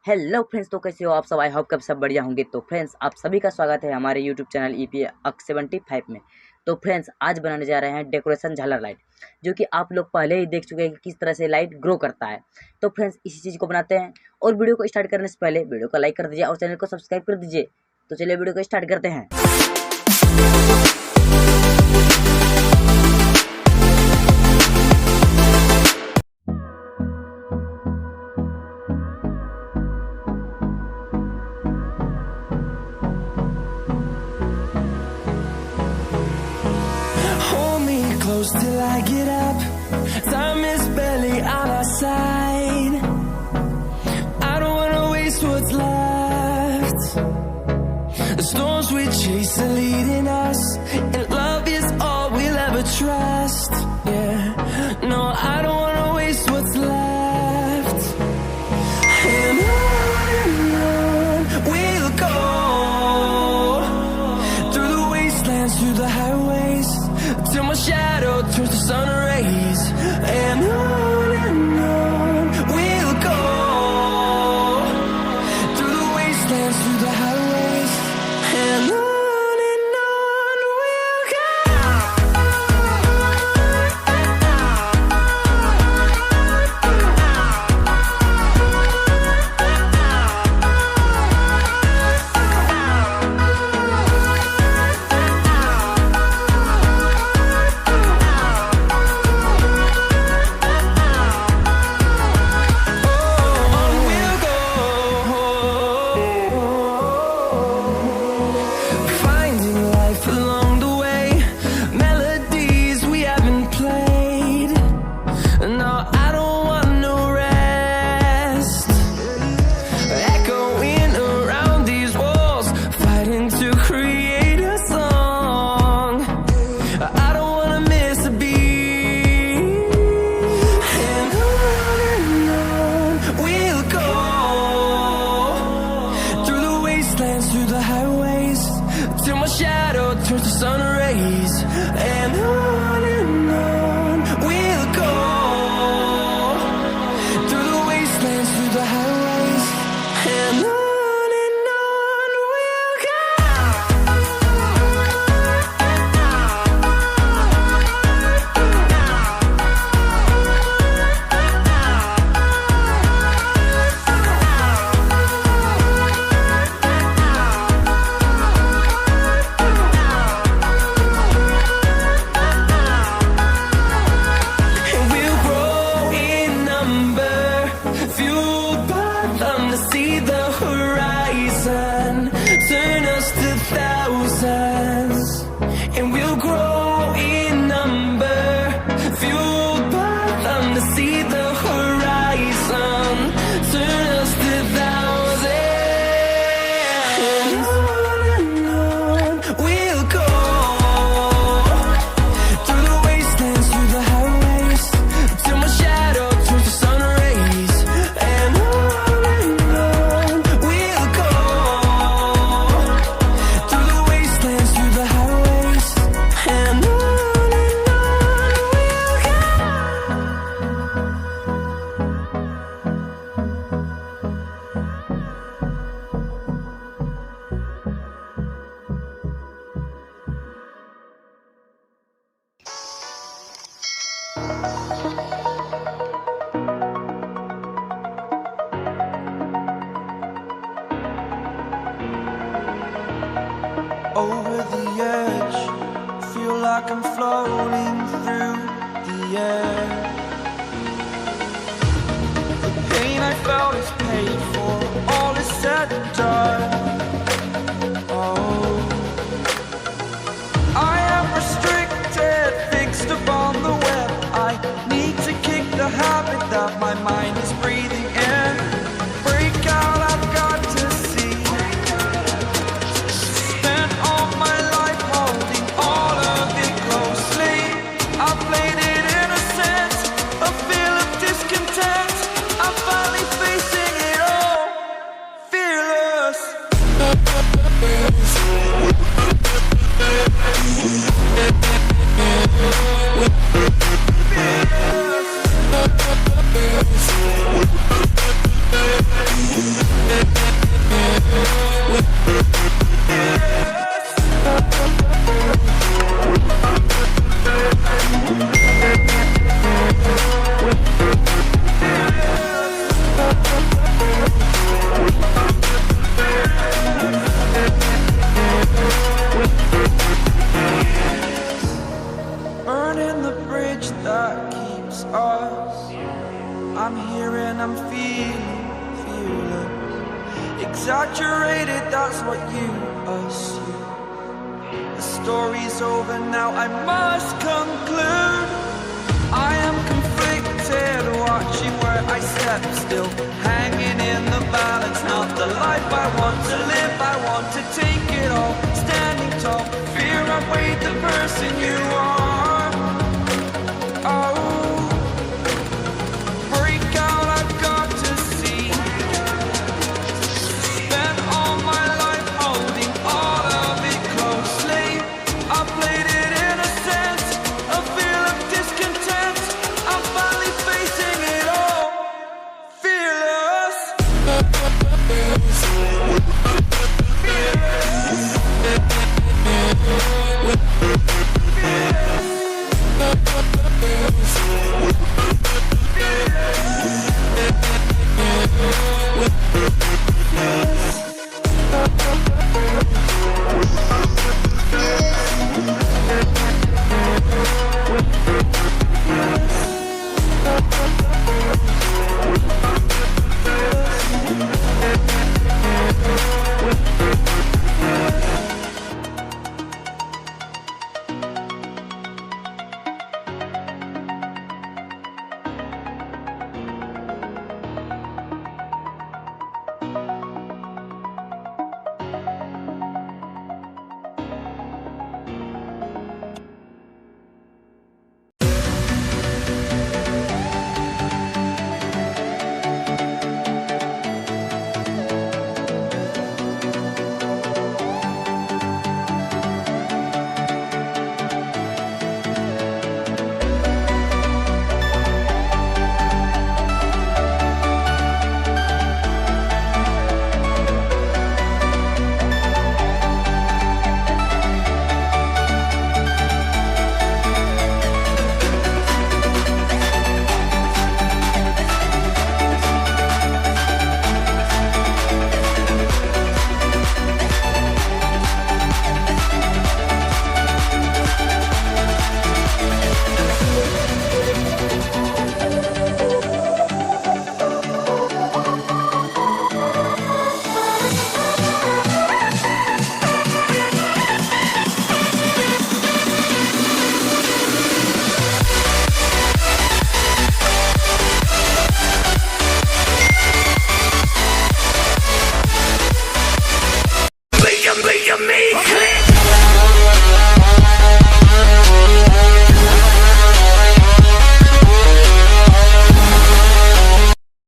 Hello friends, तो कैसे हो आप सब। आई होप कब सब बढ़िया होंगे। तो फ्रेंड्स, आप सभी का स्वागत है हमारे यूट्यूब चैनल X75 में। तो फ्रेंड्स, आज बनाने जा रहे हैं डेकोरेशन झालर लाइट, जो कि आप लोग पहले ही देख चुके हैं कि किस तरह से लाइट ग्रो करता है। तो फ्रेंड्स, इसी चीज़ को बनाते हैं। और वीडियो को स्टार्ट करने से पहले वीडियो को लाइक कर दीजिए और चैनल को सब्सक्राइब कर दीजिए। तो चलिए वीडियो को स्टार्ट करते हैं। Close till I get up. Time is barely on our side. I don't wanna waste what's left. The storms we chase are leading us, and love is all we'll ever trust. Yeah, no, I don't wanna waste what's left. And on we'll go, through the wastelands, through the highways, till my shadow turns to sun rays. And on we'll go, through the wastelands, through the highways, and on we'll go. Through the highways, till my shadow turns to sun rays. And on we'll go, through the wastelands, through the highways, and on we'll go. See the horizon, turn us to thousands, and we'll grow in number, fueled by them to see the horizon, turn us to thousands, and on we'll go, through the wastelands, through the highways, till my shadow turns to sun rays. And over the edge, feel like I'm floating through the air. The pain I felt is paid for, all is said and done. Oh, I am restricted, fixed upon the web. I need to kick the habit that my mind is breathing in. Break out, I've got to see. Spent all my life holding all of it closely. I played it innocent. bridge that keeps us. I'm here and I'm feeling fearless. Exaggerated, that's what you assume. The story's over now, I must conclude. I am conflicted, watching where I step still.